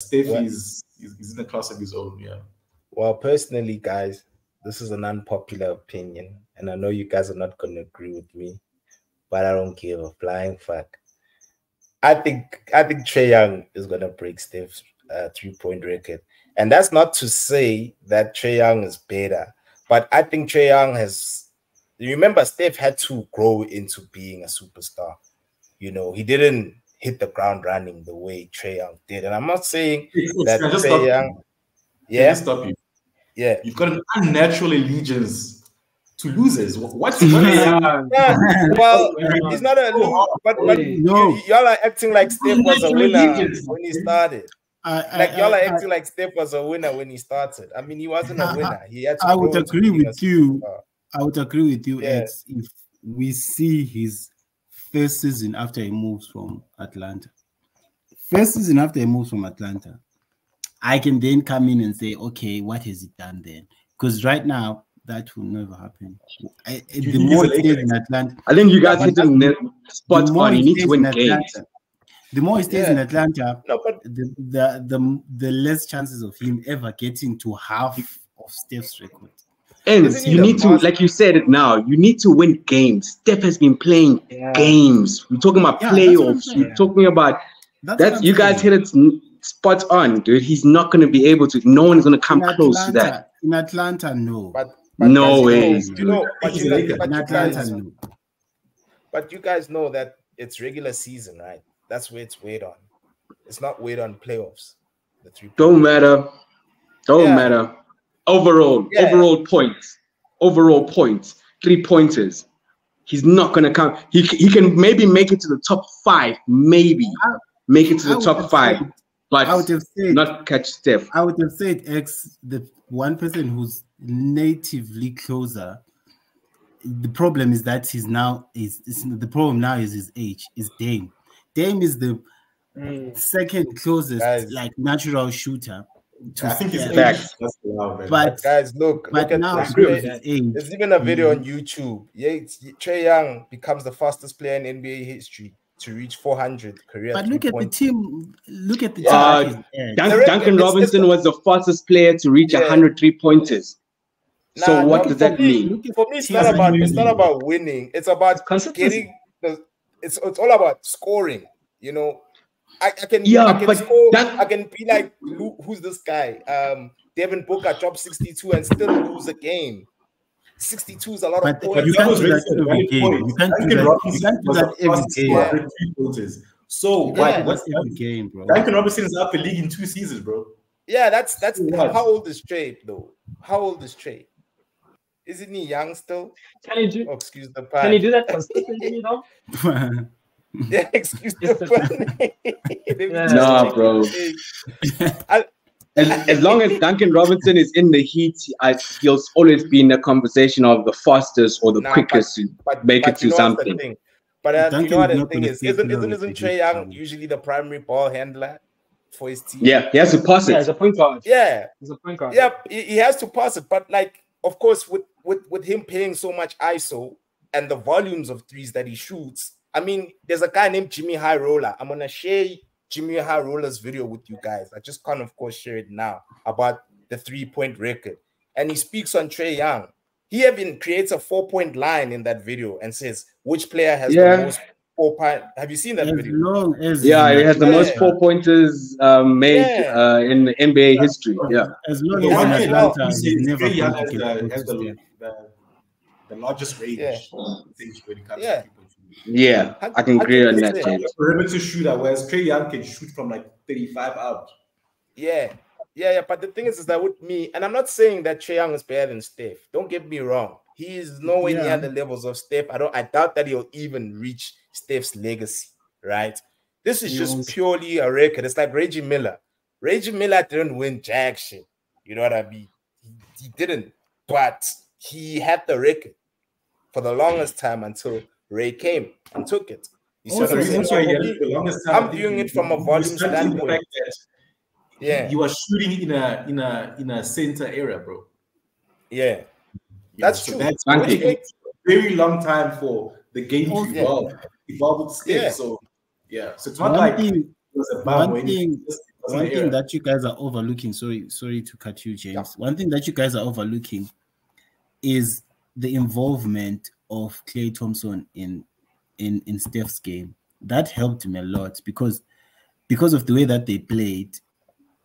Steph is in a class of his own. Yeah. Well, personally, guys, this is an unpopular opinion, and I know you guys are not going to agree with me, but I don't give a flying fuck. I think Trae Young is going to break Steph's 3-point record, and that's not to say that Trae Young is better, but I think Trae Young has. You remember, Steph had to grow into being a superstar. You know, he didn't hit the ground running the way Trae Young did, and I'm not saying that Trae Young. Yeah, stop you. Yeah, you've got an unnatural allegiance to losers. What's well, he's not a loser, but y'all are acting like Steph was a winner when he started. Y'all are acting like Steph was a winner when he started. I mean, he wasn't a winner. He had to. I would agree with you. I would agree with you, Ed, if we see his first season after he moves from Atlanta. First season after he moves from Atlanta, I can then come in and say, okay, what has he done then? Because right now, that will never happen. The more he stays in Atlanta, I think you guys hit the spot on. You need to win games. The more he stays in Atlanta, the less chances of him ever getting to half of Steph's record. And you need to, like you said it now, you need to win games. Steph has been playing games. We're talking about playoffs. We're talking about that. You guys hit it spot on, dude. He's not going to be able to. No one's going to come close to that. In Atlanta, no. But no way. But you guys know that it's regular season, right? That's where it's weighed on. It's not weighed on playoffs. Don't matter. Don't matter. Overall points. 3-pointers. He's not gonna come. He can maybe make it to the top 5. Maybe make it to the top 5. But I would have said, not catch Steph. I would have said the one person who's natively closer. The problem is that the problem now is his age. Is Dame. Dame is the second closest natural shooter. I think it's facts. But guys, look at this. There's even a video on YouTube. Trae Young becomes the fastest player in NBA history to reach 400 career. But look at the team. Look at the team. Duncan Robinson was the fastest player to reach 100 3-pointers. So what does that mean? For me, it's not about winning. It's about getting it's all about scoring. You know, I can score. I can be like, who's this guy? Devin Booker dropped 62 and still lose a game. 62 is a lot of points. You can't do that every game. You can't do that every game. So what's every game, bro? Duncan Robinson is out the league in 2 seasons, bro. Yeah, that's how old is Trae though? How old is Trae? Isn't he young still? Can you do? Oh, excuse the pun. Can you do that consistently, though? Yeah, excuse the pun. No, bro. As long as Duncan Robinson is in the heat, he'll always be in the conversation of the fastest or the quickest to make it to something. But you know what the thing is? Isn't Trae Young usually the primary ball handler for his team? Yeah, he has to pass it. Yeah, he's a point guard. Yeah, he's a point guard. Yeah, he has to pass it. But like, of course, with him playing so much ISO and the volumes of threes that he shoots, I mean, there's a guy named Jimmy High Roller. I'm gonna share Jimmy High Roller's video with you guys. I just can't, of course, share it now about the 3-point record. And he speaks on Trae Young. He even creates a 4-point line in that video and says, which player has the most 4-point? Have you seen that video? He has the most 4-pointers made in the NBA history. Yeah. As long as in Atlanta, he's never has the largest range. When it comes to people. Yeah, I can agree on that. Perimeter shooter, whereas Trae Young can shoot from like 35 out. Yeah. But the thing is that with me, and I'm not saying that Trae Young is better than Steph. Don't get me wrong. He is nowhere near the levels of Steph. I doubt that he'll even reach Steph's legacy, right? This is just purely a record. It's like Reggie Miller. Reggie Miller didn't win jack shit. You know what I mean? He didn't. But he had the record for the longest time until Ray came and took it. I'm viewing it from a volume standpoint. You are shooting in a center area, bro. Yeah, that's true. That's a very long time for the game to evolve with Steph. So it's not like it was a bum when he one thing that you guys are overlooking. Sorry to cut you, James. One thing that you guys are overlooking is the involvement of Klay Thompson in Steph's game. That helped him a lot because of the way that they played.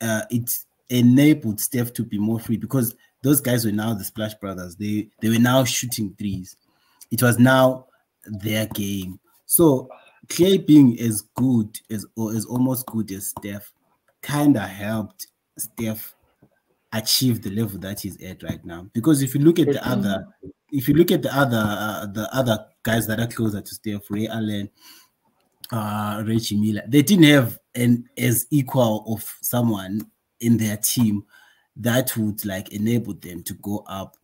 It enabled Steph to be more free because those guys were now the Splash Brothers. They were now shooting threes. It was now their game. So Klay being as good as or as almost good as Steph kind of helped Steph achieve the level that he's at right now. Because if you look at the other guys that are closer to Steph, Ray Allen, Reggie Miller, they didn't have an as equal of someone in their team that would like enable them to go up.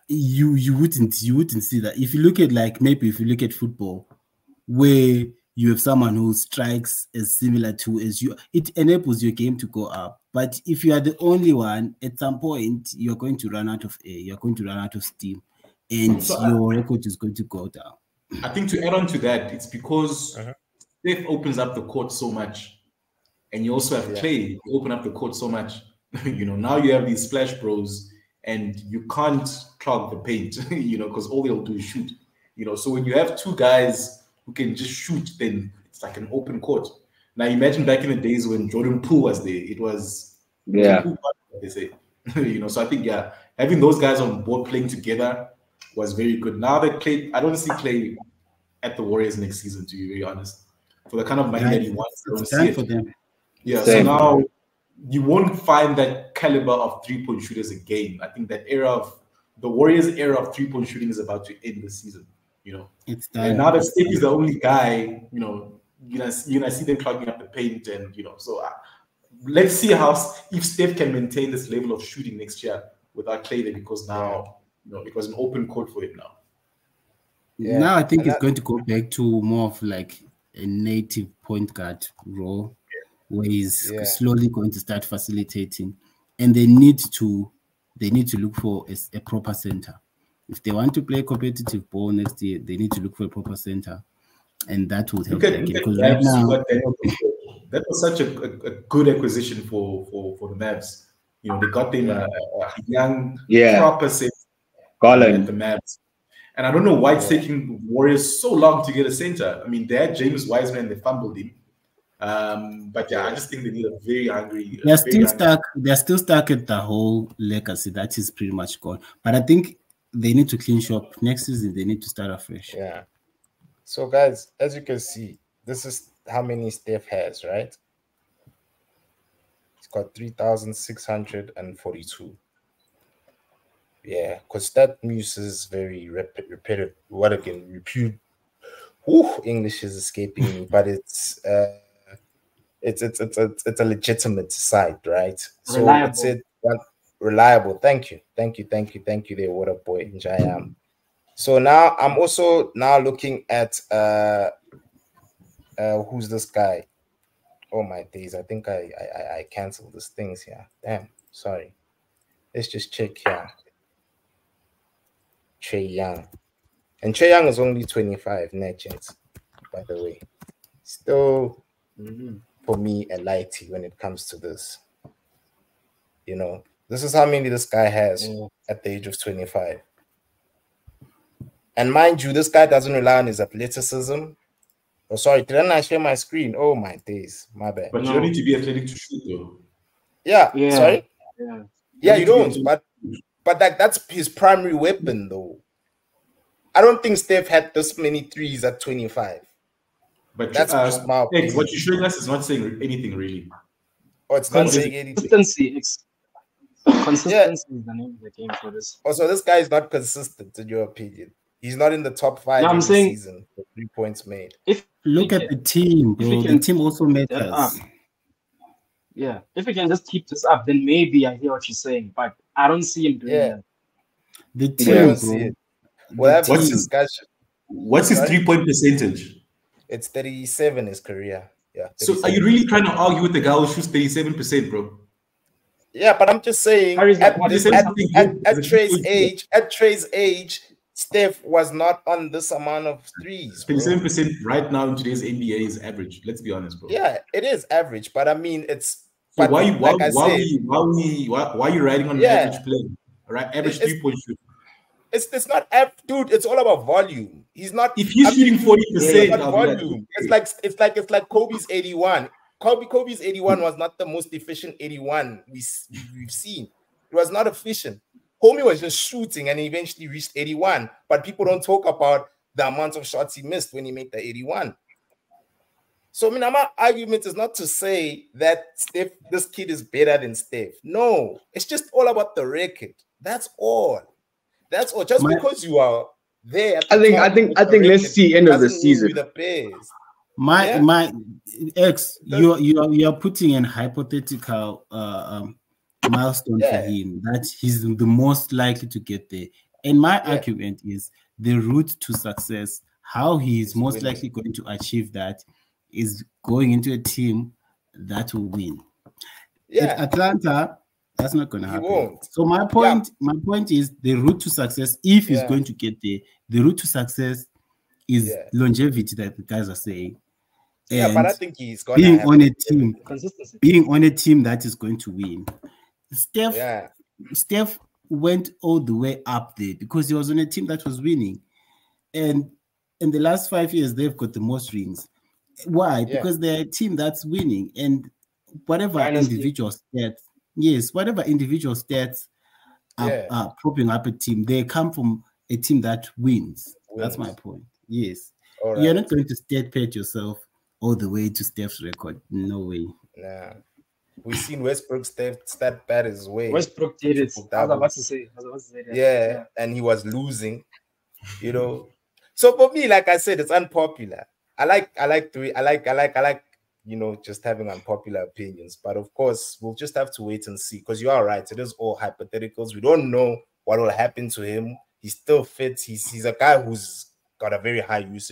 You wouldn't see that. If you look at football, where you have someone who strikes as similar to as you, it enables your game to go up. But if you are the only one, at some point you're going to run out of air, you're going to run out of steam, and your record is going to go down. I think to add on to that, it's because Steph opens up the court so much, and you also have Klay open up the court so much. Now you have these splash bros, and you can't clog the paint, because all they'll do is shoot. So when you have two guys who can just shoot, then it's like an open court. Now imagine back in the days when Jordan Poole was there, it was Poole, they say. So I think having those guys on board playing together was very good. Now that Klay, I don't see Klay at the Warriors next season, to be very honest. For the kind of money that he wants, I don't see it for them. Yeah, so now you won't find that caliber of three-point shooters again. I think that the Warriors' era of three-point shooting is about to end this season. It's done. And now that Steph is the only guy, you see them clogging up the paint, and so let's see if Steph can maintain this level of shooting next year without Klay there, because now it was an open court for him now. Yeah. Now I think it's going to go back to more of like a native point guard role, where he's slowly going to start facilitating, and they need to look for a proper center. If they want to play competitive ball next year, they need to look for a proper center, and that would help. Because right now, that was such a good acquisition for the Mavs. They got them a young proper center at the Mavs. And I don't know why it's taking Warriors so long to get a center. I mean, they had James Wiseman, they fumbled him. But I just think they need a very hungry. They're still stuck at the whole legacy that is pretty much gone. But I think they need to clean shop next season. They need to start afresh. Yeah. So, guys, as you can see, this is how many Steph has, right? He's got 3,642. Yeah, because that muse is very repetitive. What again? English is escaping me, but it's a legitimate site, right? So reliable. Reliable. Thank you there, water boy. Njayam. So now I'm also looking at who's this guy? Oh my days, I think I canceled these things here. Damn, sorry. Let's just check here. Trae Young. And Trae Young is only 25 net chance, by the way. Still for me a lighty when it comes to this. This is how many this guy has at the age of 25. And mind you, this guy doesn't rely on his athleticism. Oh, sorry, didn't I share my screen? Oh, my days. My bad. But you don't need to be athletic to shoot, though. Yeah. Sorry? Yeah, you don't. But that's his primary weapon, though. I don't think Steph had this many threes at 25. But that's just my opinion. What you're showing us is not saying anything, really. Oh, it's not saying anything. Consistency is the name of the game for this. Also, this guy is not consistent, in your opinion. He's not in the top 5 in the season for 3 points made. Look at the team, bro. The team also matters. Yeah, if we can just keep this up, then maybe I hear what you're saying, but I don't see him doing that. The team, bro. Well, what's his 3-point percentage? It's 37 his career. Yeah. 37. So are you really trying to argue with the guy who shoots 37%, bro? Yeah, but I'm just saying at Trae's age, Steph was not on this amount of threes. 37% right now in today's NBA is average. Let's be honest, bro. Yeah, it is average, but I mean, it's. So but why are you riding on an average player? Right, average 3-point shooter. It's not dude. It's all about volume. He's not. If he's shooting 40%, volume. It's like Kobe's 81. Kobe's 81 was not the most efficient 81 we've seen. It was not efficient. Homie was just shooting and he eventually reached 81. But people don't talk about the amount of shots he missed when he made the 81. So, I mean, my argument is not to say that this kid is better than Steph. No, it's just all about the record. That's all. That's all. Just because you are there. I think let's see end of the season. My ex, you are putting an hypothetical milestone for him that he's the most likely to get there. And my argument is the route to success, how he is most likely going to achieve that is going into a team that will win. At Atlanta, that's not going to happen. So my point is the route to success, if he's going to get there, the route to success is longevity that the guys are saying. And but I think he's going being on a team that is going to win. Steph went all the way up there because he was on a team that was winning. And in the last 5 years, they've got the most rings. Why? Because they're a team that's winning. And whatever individual stats are propping up a team, they come from a team that wins. That's my point. Yes. You're not going to stat pad yourself all the way to Steph's record. No way. Nah. We've seen Westbrook stat pad his way. Westbrook did it. I was about to say that. Yeah, and he was losing, So for me, like I said, it's unpopular. I like just having unpopular opinions. But of course, we'll just have to wait and see. Because you are right, it is all hypotheticals. We don't know what will happen to him. He's still fit. He's a guy who's got a very high usage